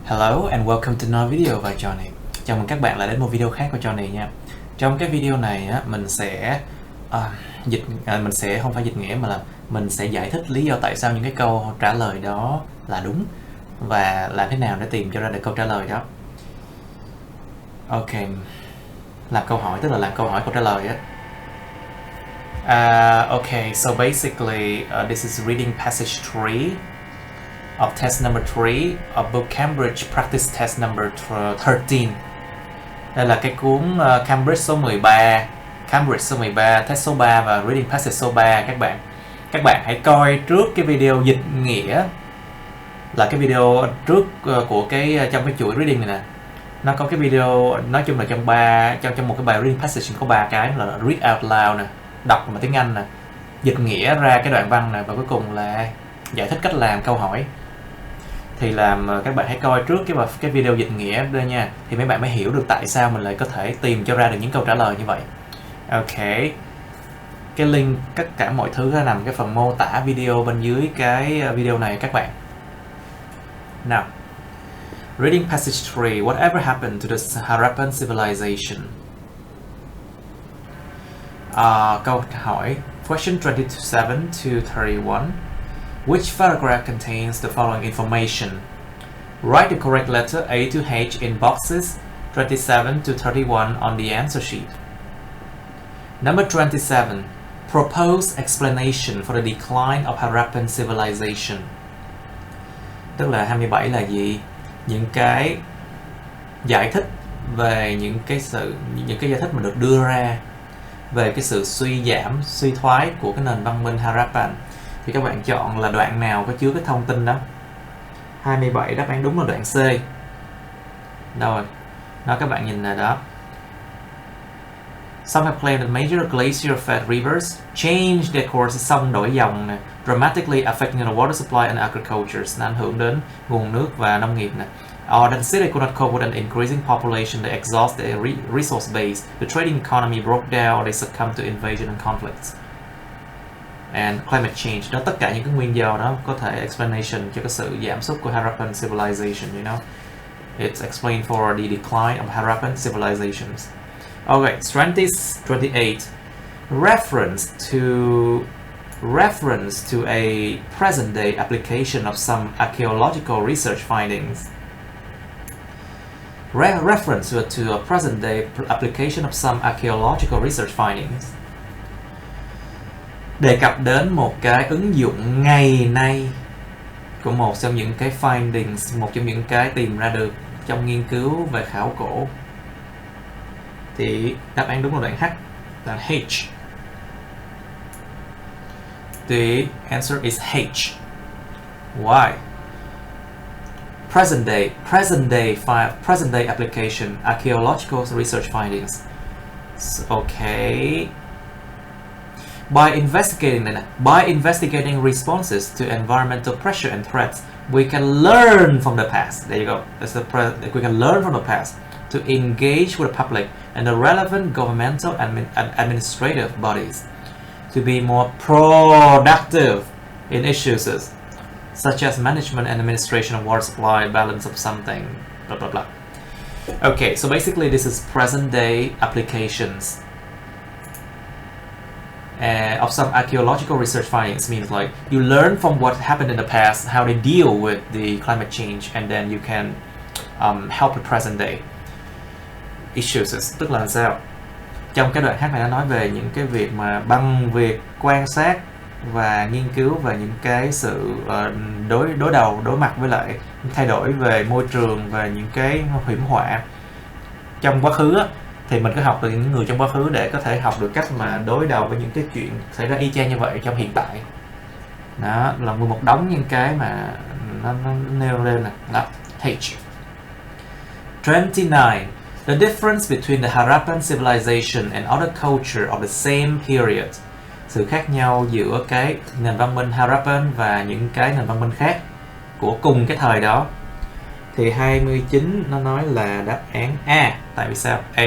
Hello and welcome to another video by Johnny. Chào mừng các bạn lại đến một video khác của Johnny nha. Trong cái video này á, mình sẽ không phải dịch nghĩa mà là mình sẽ giải thích lý do tại sao những cái câu trả lời đó là đúng và làm thế nào để tìm cho ra được câu trả lời đó. Ok, làm câu hỏi tức là làm câu hỏi câu trả lời á. Okay, so basically this is reading passage 3 of test number 3 of book Cambridge Practice Test number 13. Đây là cái cuốn Cambridge số 13, test số 3 và reading passage số 3 các bạn. Các bạn hãy coi trước cái video dịch nghĩa là cái video trước của trong cái chuỗi reading này nè. Nó có cái video nói chung là trong một cái bài reading passage có 3 cái là read out loud nè, đọc bằng tiếng Anh nè, dịch nghĩa ra cái đoạn văn nè và cuối cùng là giải thích cách làm câu hỏi. Thì các bạn hãy coi trước cái video dịch nghĩa đây nha, thì mấy bạn mới hiểu được tại sao mình lại có thể tìm cho ra được những câu trả lời như vậy. Ok, cái link tất cả mọi thứ nằm cái phần mô tả video bên dưới cái video này các bạn. Now, reading passage 3. Whatever happened to the Harappan civilization? Câu hỏi question 27 to 31. Which paragraph contains the following information? Write the correct letter A to H in boxes 27 to 31 on the answer sheet. Number 27. Propose explanation for the decline of Harappan civilization. Tức là 27 là gì? Những cái giải thích về những cái giải thích mà được đưa ra về cái sự suy thoái của cái nền văn minh Harappan. Thì các bạn chọn là đoạn nào có chứa cái thông tin đó. 27 đáp án đúng là đoạn C. Đâu rồi? Đó các bạn nhìn là đó. Some have claimed that major glacier-fed rivers changed their course, sông đổi dòng nè, dramatically affecting the water supply and agriculture, nó ảnh hưởng đến nguồn nước và nông nghiệp nè. Or that the city could not cope with an increasing population, they exhaust their resource base, the trading economy broke down, they succumbed to invasion and conflicts. And climate change, đó tất cả những cái nguyên do đó có thể explanation cho cái sự giảm sút của Harappan civilization, you know. It's explained for the decline of Harappan civilizations. Okay, 28. Reference to a present-day application of some archaeological research findings. Reference to a present-day application of some archaeological research findings. Đề cập đến một cái ứng dụng ngày nay của một trong những cái findings, một trong những cái tìm ra được trong nghiên cứu về khảo cổ. Thì đáp án đúng là đoạn H, là H. The answer is H. Why? Present day application, archaeological research findings. Okay. By investigating responses to environmental pressure and threats, we can learn from the past. There you go. We can learn from the past to engage with the public and the relevant governmental and administrative bodies to be more productive in issues such as management and administration of water supply, balance of something, blah blah blah. Okay, so basically this is present day applications of some archaeological research findings. Means like you learn from what happened in the past, how they deal with the climate change, and then you can help with present day issues. Tức là sao? Trong cái đoạn khác này nó nói về những cái việc mà bằng việc quan sát và nghiên cứu về những cái sự đối mặt với lại thay đổi về môi trường và những cái hiểm họa trong quá khứ á, thì mình có học từ những người trong quá khứ để có thể học được cách mà đối đầu với những cái chuyện xảy ra y chang như vậy trong hiện tại. Đó là một đống những cái mà nó nêu lên là H. 29. The difference between the Harappan civilization and other culture of the same period. Sự khác nhau giữa cái nền văn minh Harappan và những cái nền văn minh khác của cùng cái thời đó. Thì 29 nó nói là đáp án A. Tại vì sao? A.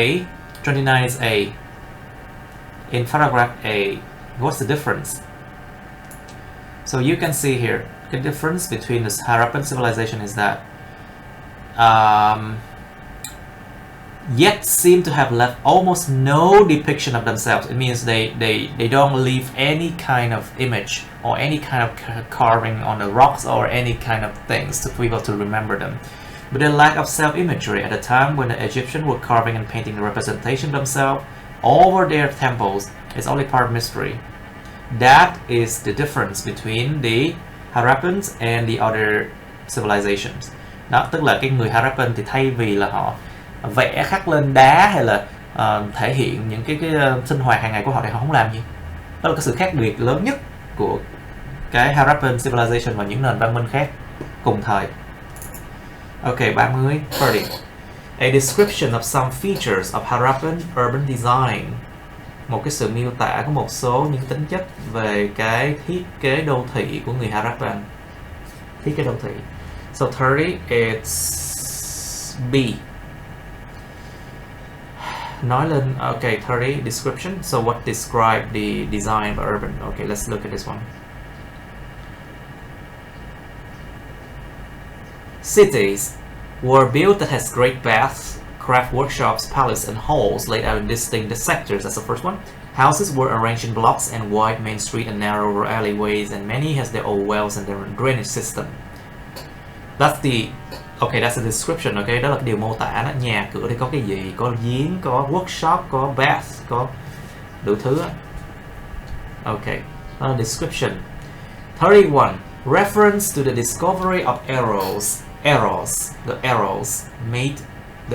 29 is A. In paragraph A, what's the difference? So you can see here, the difference between the Harappan civilization is that yet seem to have left almost no depiction of themselves. It means they don't leave any kind of image or any kind of carving on the rocks or any kind of things to people to remember them. But the lack of self-imagery at the time when the Egyptians were carving and painting the representation of themselves over their temples is only part of mystery. That is the difference between the Harappans and the other civilizations. Đó, tức là cái người Harappan thì thay vì là họ vẽ khắc lên đá hay là thể hiện những cái sinh hoạt hàng ngày của họ thì họ không làm gì. Đó là cái sự khác biệt lớn nhất của cái Harappan civilization và những nền văn minh khác cùng thời. Ok, 30. A description of some features of Harappan urban design. Một cái sự miêu tả của một số những tính chất về cái thiết kế đô thị của người Harappan. Thiết kế đô thị. So 30, it's B. Nói lên, okay, 30, description. So what describe the design of urban? Okay, let's look at this one. Cities were built that has great baths, craft workshops, palaces, and halls laid out in distinct sectors. That's the first one. Houses were arranged in blocks and wide main street and narrower alleyways, and many has their own wells and their drainage system. That's the description. Okay, đó là cái điều mô tả đó. Nhà cửa thì có cái gì? Có giếng, có workshop, có bath, có đủ thứ. Okay, description. 31. Reference to the discovery of the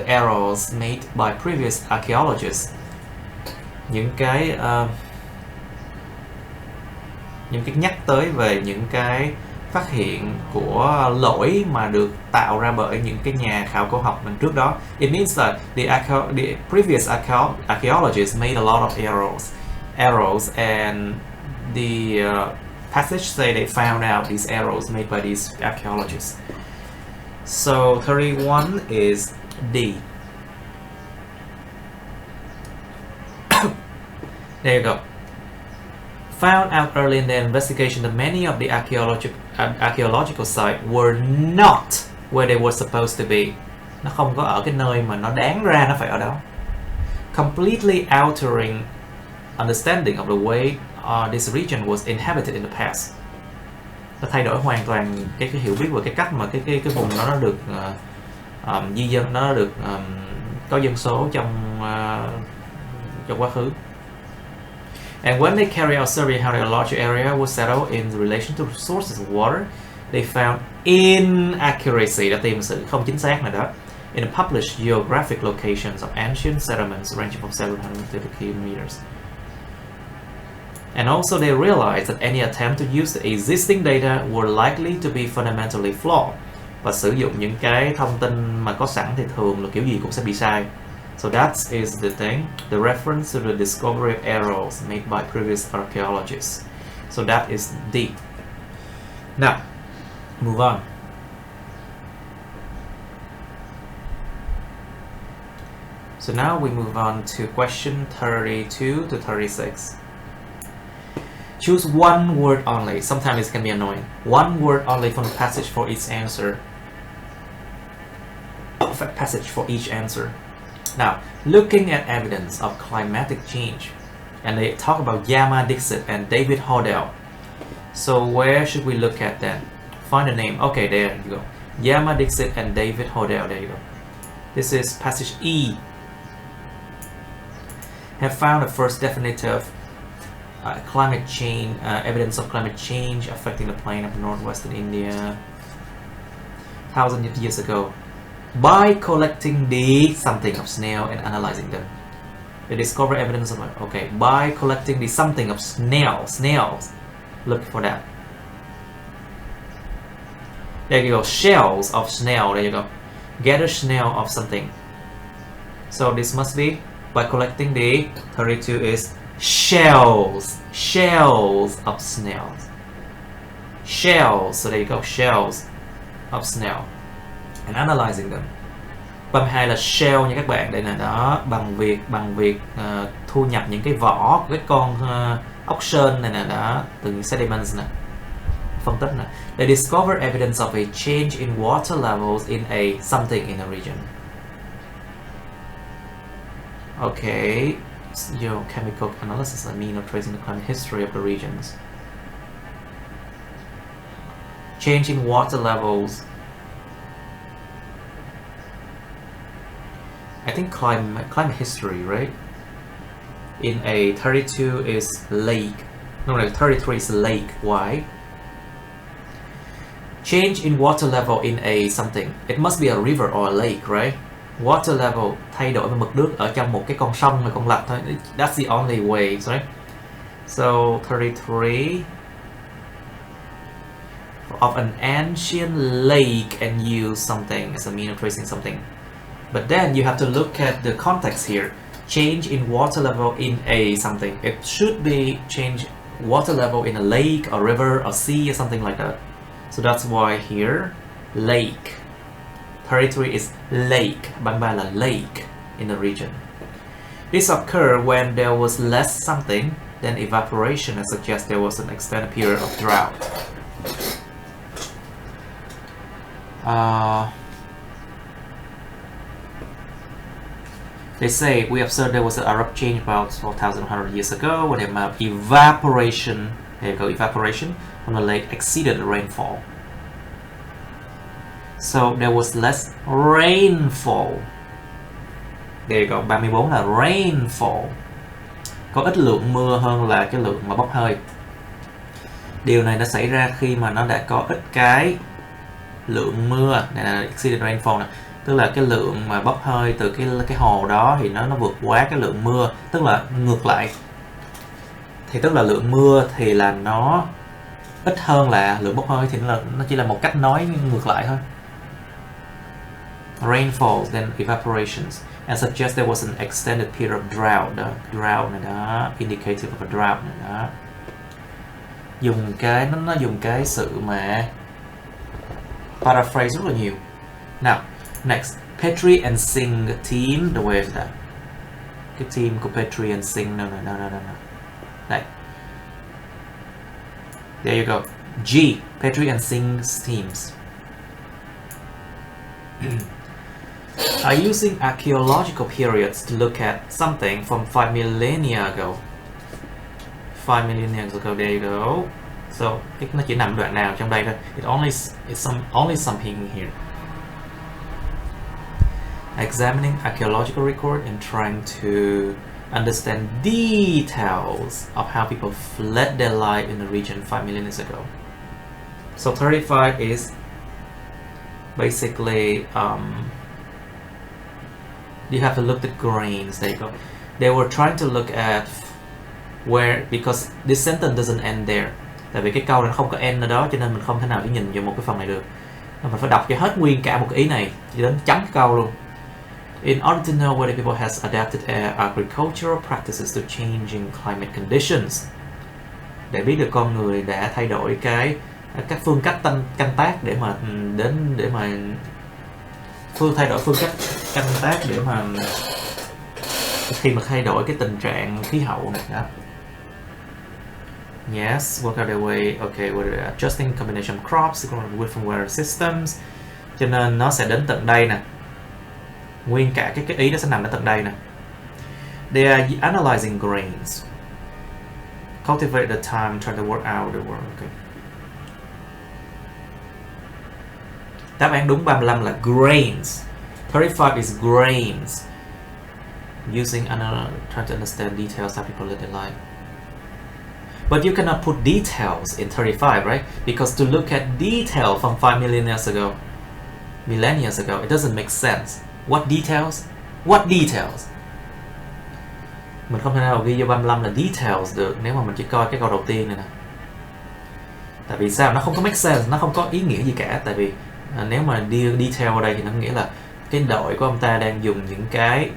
arrows made by previous archaeologists. Những cái nhắc tới về những cái phát hiện của lỗi mà được tạo ra bởi những cái nhà khảo cổ học lần trước đó. It means that the previous archaeologists made a lot of arrows, and the passage say they found out these arrows made by these archaeologists. So 31 is D. There you go. Found out early in the investigation that many of the archaeological sites were not where they were supposed to be. Nó không có ở cái nơi mà nó đáng ra nó phải ở đó. Completely altering understanding of the way this region was inhabited in the past. Nó thay đổi hoàn toàn cái hiểu biết về cái cách mà cái vùng đó nó được di dân, nó được có dân số trong quá khứ. And when they carry out survey how a large area was settled in relation to sources of water, they found inaccuracy, đã tìm sự không chính xác này đó, in the published geographic locations of ancient settlements ranging from 750 kilometers. And also they realized that any attempt to use the existing data were likely to be fundamentally flawed. Và sử dụng những cái thông tin mà có sẵn thì thường là kiểu gì cũng sẽ bị sai. So that is the thing, the reference to the discovery of arrows made by previous archaeologists. So that is D. Now, move on. So now we move on to question 32 to 36. Choose one word only. Sometimes it can be annoying. One word only from the passage for each answer. Passage for each answer. Now, looking at evidence of climatic change, and they talk about Yama Dixit and David Hodel. So where should we look at then? Find a name. Okay, there you go. Yama Dixit and David Hodel. There you go. This is passage E. Have found a first definitive climate change, evidence of climate change affecting the plain of northwestern India 1,000 years ago. By collecting the something of snail and analyzing them. They discover evidence of, okay, by collecting the something of snails. Look for that. There you go, shells of snail, there you go. Gather snail of something. So this must be, by collecting the 32 is shells of snails. Shells, so there you go, shells of snail. And analyzing them. 32 là shell nha các bạn, đây là đó, bằng việc thu nhập những cái vỏ của cái con ốc sên này nè, đó, từ những sediments nè. phân tích nè. They discover evidence of a change in water levels in a something in a region. Okay, geochemical analysis, I mean, of tracing the climate history of the regions. Change in water levels. I think climate history, right? In a 32 is lake. No, 33 is lake. Why? Change in water level in a something. It must be a river or a lake, right? Water level, thay đổi về mực nước ở trong một cái con sông hay con lạch thôi. That's the only way, right? So 33 of an ancient lake and use something as a mean of tracing something. But then you have to look at the context here. Change in water level in a something. It should be change water level in a lake or river or sea or something like that. So that's why here lake. 33 is lake. Bangba là lake in the region. This occurred when there was less something than evaporation and suggests there was an extended period of drought. They say we observed there was an abrupt change about 4,100 years ago when the amount of evaporation, there you go, evaporation on the lake exceeded the rainfall. So there was less rainfall. There you go, 34 là rainfall. Có ít lượng mưa hơn là cái lượng mà bốc hơi. Điều này nó xảy ra khi mà nó đã có ít cái lượng mưa, này là exceeded rainfall này. Tức là cái lượng mà bốc hơi từ cái hồ đó thì nó vượt quá cái lượng mưa, tức là ngược lại. Thì tức là lượng mưa thì là nó ít hơn là lượng bốc hơi, thì nó chỉ là một cách nói ngược lại thôi. Rainfall then evaporations and suggest there was an extended period of drought. Đó, drought này đó, indicative of a drought này đó. Dùng cái nó dùng cái sự mà paraphrase rất là nhiều. Now next, Petri and Singh team, the way is that? Cái team của Petri and Singh, no. Đây. There you go. G, Petri and Singh's teams. Are using archaeological periods to look at something from 5 millennia ago. 5 millennia ago, there you go. So, nó chỉ nằm đoạn nào trong đây thôi. It's only something here. Examining archaeological record and trying to understand details of how people fled their life in the region 5 million years ago. So 35 is basically you have to look at grains. There you go. They were trying to look at where, because this sentence doesn't end there. Tại vì cái câu này nó không có end ở đó, cho nên mình không thể nào để nhìn vào một cái phần này được. Mình phải đọc cho hết nguyên cả một cái ý này, chỉ đến chấm cái câu luôn. In order to know whether people has adapted agricultural practices to changing climate conditions. Để biết được con người đã thay đổi các phương cách canh tác để mà thay đổi phương cách canh tác để mà khi mà thay đổi cái tình trạng khí hậu này đó. Yes, work out their way. Okay, we're adjusting combination of crops with different weather systems. Cho nên nó sẽ đến tận đây nè. Nguyên cả cái ý nó sẽ nằm ở tận đây nè. They are analyzing grains. Cultivate the time, try to work out the work. Okay. Đáp án đúng 35 là grains. 35 is grains. Using trying to understand details how people live their life. But you cannot put details in 35, right? Because to look at detail from 5 millennia ago, it doesn't make sense. What details? What details? Mình không thể nào ghi vô 35 là details được nếu mà mình chỉ coi cái câu đầu tiên này nè. Tại vì sao? Nó không có make sense, nó không có ý nghĩa gì cả. Tại vì nếu mà detail ở đây thì nó nghĩa là cái đội của ông ta đang dùng những cái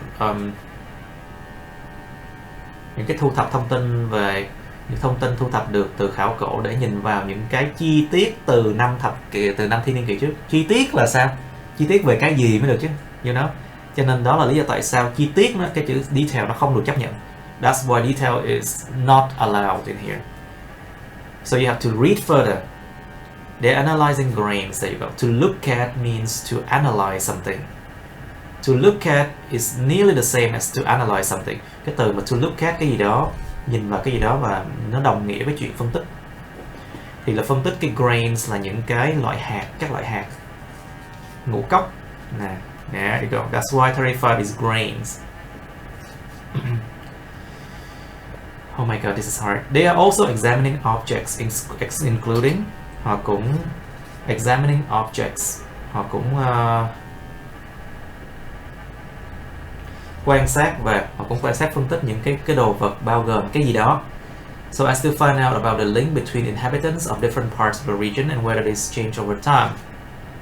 thu thập thông tin về những thông tin thu thập được từ khảo cổ để nhìn vào những cái chi tiết từ năm thiên niên kỷ trước. Chi tiết là sao? Chi tiết về cái gì mới được chứ, you know? Cho nên đó là lý do tại sao chi tiết nó, cái chữ detail nó không được chấp nhận. That's why detail is not allowed in here. So you have to read further They're analyzing grains. There you go. To look at means to analyze something. To look at is nearly the same as to analyze something. Cái từ mà to look at cái gì đó, nhìn vào cái gì đó và nó đồng nghĩa với chuyện phân tích. Thì là phân tích cái grains là những cái loại hạt, các loại hạt ngũ cốc. Nè, there you go. That's why 35 is grains. Oh my god, this is hard. They are also examining objects, including họ cũng examining objects. Họ cũng quan sát và họ cũng quan sát phân tích những cái đồ vật bao gồm cái gì đó. So as to find out about the link between inhabitants of different parts of the region and whether this change over time.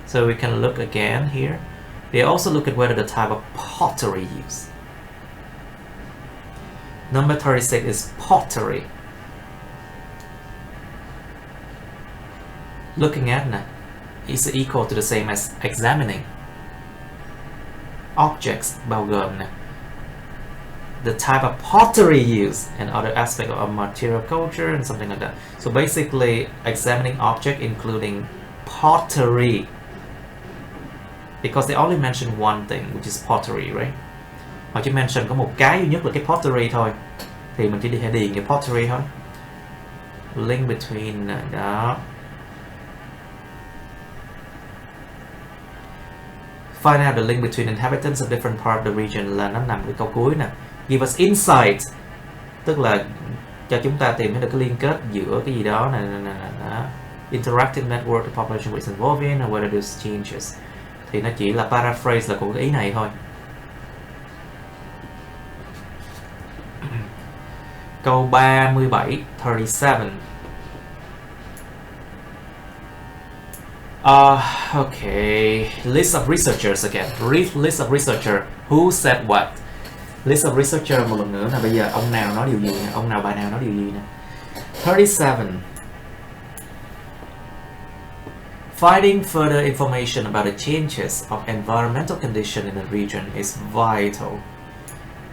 So we can look again here. They also look at whether the type of pottery used. Number 36 is pottery. Looking at is equal to the same as examining. Objects bao gồm the type of pottery used and other aspects of material culture and something like that. So basically examining object including pottery, because they only mention one thing, which is pottery, right? Họ chỉ mention có một cái duy nhất là cái pottery thôi, thì mình chỉ đi điền cái pottery thôi. Link between đó. Find out the link between inhabitants of different part of the region là nó nằm cái câu cuối nè. Give us insight, tức là cho chúng ta tìm thấy được cái liên kết giữa cái gì đó này. Interactive network the population was involved in and whether there's changes. Thì nó chỉ là paraphrase là của cái ý này thôi. Câu 37, 37. Okay, list of researchers again. Read list of researcher. Who said what? List of researcher một lần nữa là bây giờ ông nào nói điều gì nè, ông nào bài nào nói điều gì nè. 37. Finding further information about the changes of environmental condition in the region is vital.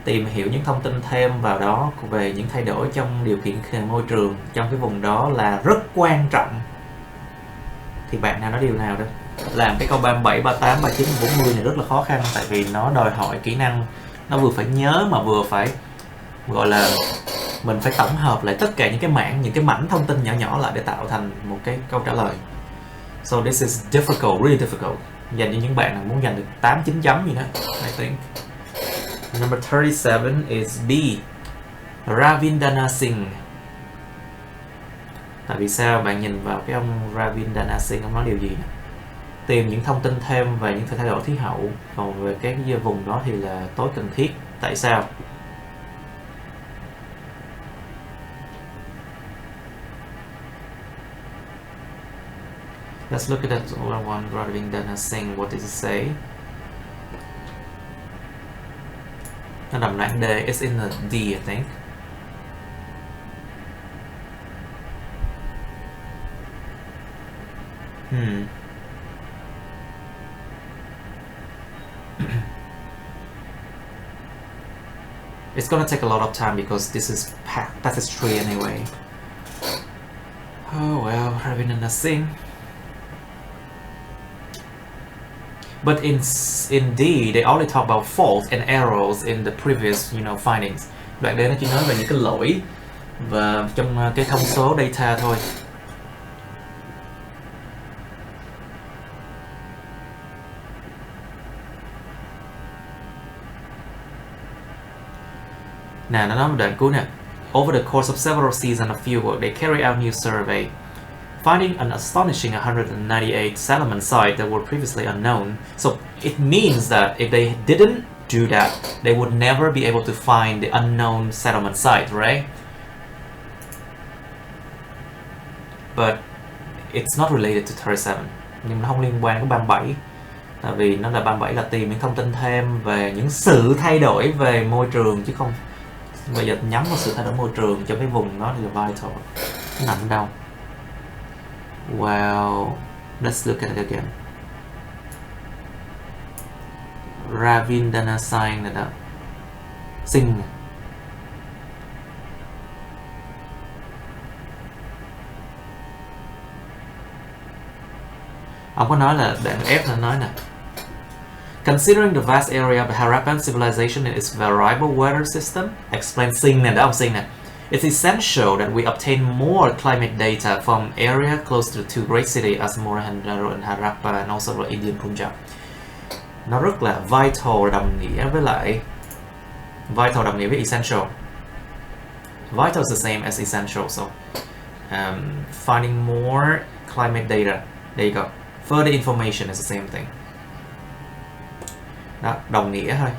Tìm hiểu những thông tin thêm vào đó về những thay đổi trong điều kiện môi trường trong cái vùng đó là rất quan trọng. Thì bạn nào nói điều nào đó? Làm cái câu 37, 38, 39, 40 này rất là khó khăn, tại vì nó đòi hỏi kỹ năng, nó vừa phải nhớ mà vừa phải gọi là mình phải tổng hợp lại tất cả những cái mảng, những cái mảnh thông tin nhỏ nhỏ lại để tạo thành một cái câu trả lời. So this is difficult, really difficult. Dành cho những bạn nào muốn giành được 8, 9 chấm gì đó, I think. Number 37 is B. Ravindana Singh. Tại vì sao? Bạn nhìn vào cái ông Ravindana Singh, ông nói điều gì nè? Tìm những thông tin thêm về những thay đổi khí hậu, còn về cái vùng đó thì là tối cần thiết. Tại sao? Let's look at that one, Ravindana Singh. What did it say? Nó nằm nặng D. It's in the D, I think. It's gonna take a lot of time because this is passage 3 anyway. Oh well, Ravindana Singh. But in D, they only talk about faults and errors in the previous, findings. Đoạn đây nó chỉ nói về những cái lỗi và trong cái thông số data thôi. Nè, nó nói một đoạn cuối nè. Over the course of several seasons of fieldwork, they carry out new survey, finding an astonishing 198 settlement sites that were previously unknown. So it means that if they didn't do that, they would never be able to find the unknown settlement site, right? But it's not related to 37. Nhưng nó không liên quan đến 37. Tại vì nó là 37 là tìm những thông tin thêm về những sự thay đổi về môi trường, chứ không bây giờ nhắm vào sự thay đổi môi trường trong cái vùng đó thì là vital. Nó nằm ở đâu? Well, let's look at it again. Ravindana Singh này đó. Singh. Ông có nói là đoạn F là nói nè. Considering the vast area of the Harappan civilization and its variable weather system, explain Singh nè, đó ông Singh nè. It's essential that we obtain more climate data from area close to two great cities as Mohenjo-daro and Harappa and also the Indian Punjab. Nó rất là vital đồng nghĩa với lại vital đồng nghĩa với essential. Vital is the same as essential, so finding more climate data. There you go. Further information is the same thing. Đó, đồng nghĩa thôi.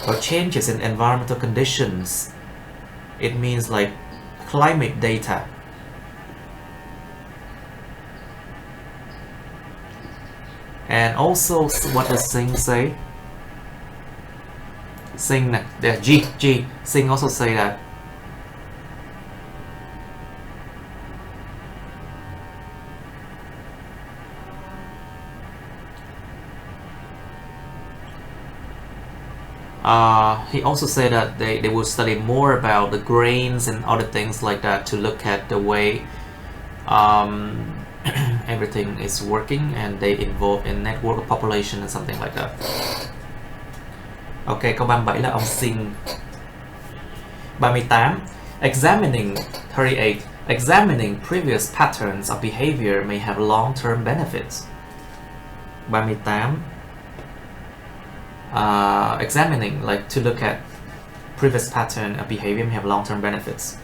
Or changes in environmental conditions. It means like climate data. And also, what does Singh say? Singh, G. Singh also say that he also said that they will study more about the grains and other things like that to look at the way everything is working and they involve in network of population and something like that. Ok, câu 37 là ông Singh. 38. Examining previous patterns of behavior may have long-term benefits. 38. Examining, like to look at previous pattern of behavior may have long-term benefits.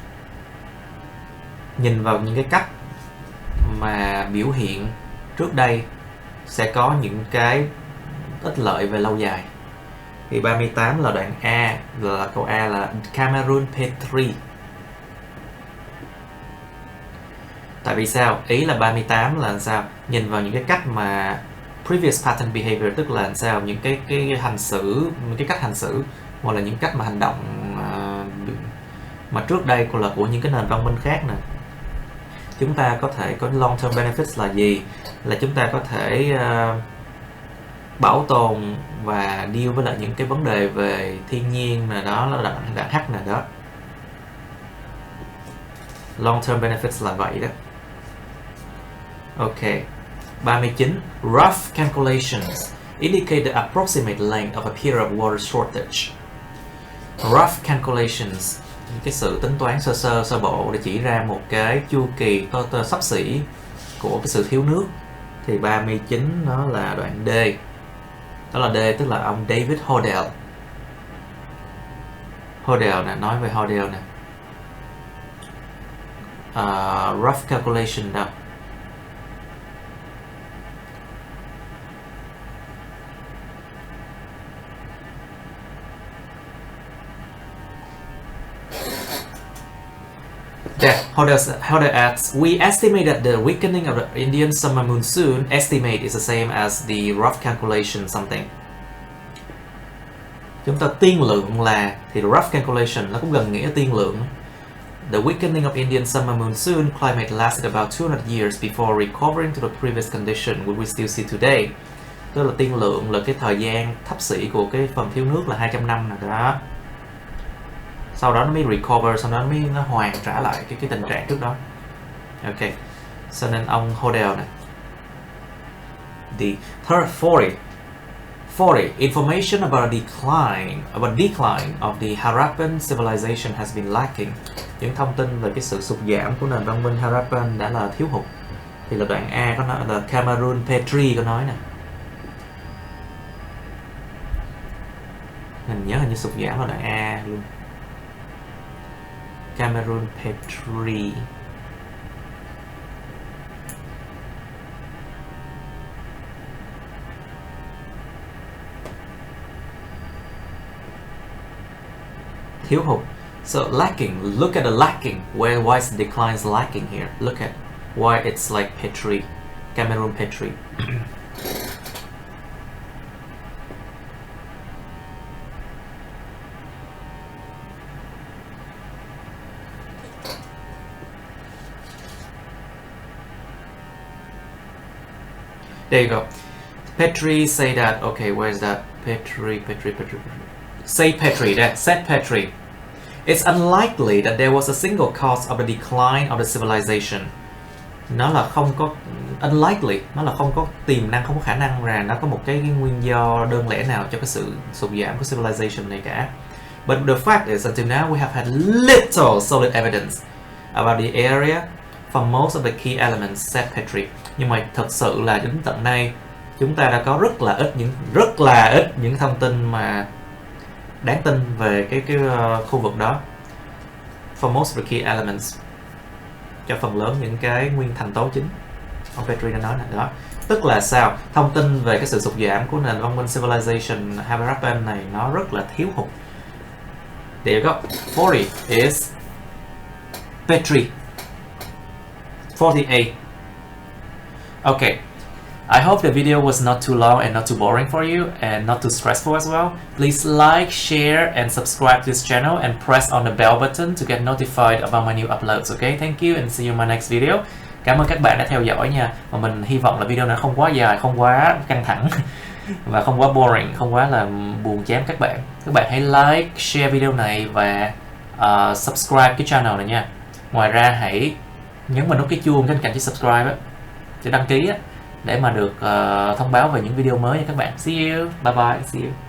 Nhìn vào những cái cách mà biểu hiện trước đây sẽ có những cái ích lợi về lâu dài. Thì 38 là đoạn A, là câu A là Cameroon Petri. Tại vì sao? Ý là 38 là sao? Nhìn vào những cái cách mà previous pattern behavior, tức là sao? Những cái hành xử, những cái cách hành xử hoặc là những cách mà hành động mà trước đây còn là của những cái nền văn minh khác nè. Chúng ta có thể có long term benefits là gì? Là chúng ta có thể bảo tồn và deal với lại những cái vấn đề về thiên nhiên nè, đó là đoạn H nè đó. Long term benefits là vậy đó. Ok. 39. Rough calculations indicate the approximate length of a period of water shortage. Rough calculations, cái sự tính toán sơ bộ để chỉ ra một cái chu kỳ xấp xỉ của cái sự thiếu nước. Thì 39 nó là đoạn D. Đó là D, tức là ông David Hodel. Hodel nè, nói về Hodel nè. Rough calculation đâu. Yeah, Hodel adds, we estimate that the weakening of the Indian summer monsoon, estimate is the same as the rough calculation something. Chúng ta tiên lượng là, thì rough calculation nó cũng gần nghĩa tiên lượng. The weakening of Indian summer monsoon climate lasted about 200 years before recovering to the previous condition which we still see today. Tức là tiên lượng là cái thời gian thấp xỉ của cái phần thiếu nước là 200 năm nè đó. Sau đó nó mới recover, sau đó nó mới hoàn trả lại cái tình trạng trước đó. Ok. So nên ông Hodel này. The third 40. Information about a decline of the Harappan civilization has been lacking. Những thông tin về cái sự sụt giảm của nền văn minh Harappan đã là thiếu hụt. Thì là đoạn A có nói là Cameroon Petri có nói nè. Mình nhớ hình như sụt giảm là đoạn A luôn. Cameroon Petri. Thiếu hụt. So lacking, look at the lacking. Why is the declines lacking here? Look at why it's like Petri. Cameroon Petri. There you go. Petri say that, okay, where's that? Petri. Say Petri, that said Petri. It's unlikely that there was a single cause of the decline of the civilization. nó là không có unlikely, nó là không có tiềm năng, không có khả năng là nó có một cái nguyên do đơn lẻ nào cho cái sự sụt giảm của civilization này cả. But the fact is, until now we have had little solid evidence about the area for most of the key elements, said Petrie. Nhưng mà thật sự là đến tận nay chúng ta đã có rất là ít những thông tin mà đáng tin về cái khu vực đó. For most of the key elements, cho phần lớn những cái nguyên thành tố chính. Ông Petrie đã nói là đó. Tức là sao? Thông tin về cái sự sụt giảm của nền văn minh civilization Harappan này nó rất là thiếu hụt. There you go. 40 is Petrie. 48. Okay. I hope the video was not too long and not too boring for you and not too stressful as well. Please like, share and subscribe to this channel and press on the bell button to get notified about my new uploads. Okay, thank you and see you in my next video. Cảm ơn các bạn đã theo dõi nha. Và mình hy vọng là video này không quá dài, không quá căng thẳng và không quá boring, không quá là buồn chán các bạn. Các bạn hãy like, share video này và subscribe cái channel này nha. Ngoài ra hãy nhấn vào nút cái chuông bên cạnh chữ subscribe á, chữ đăng ký á, để mà được thông báo về những video mới nha các bạn. See you, bye bye, see you.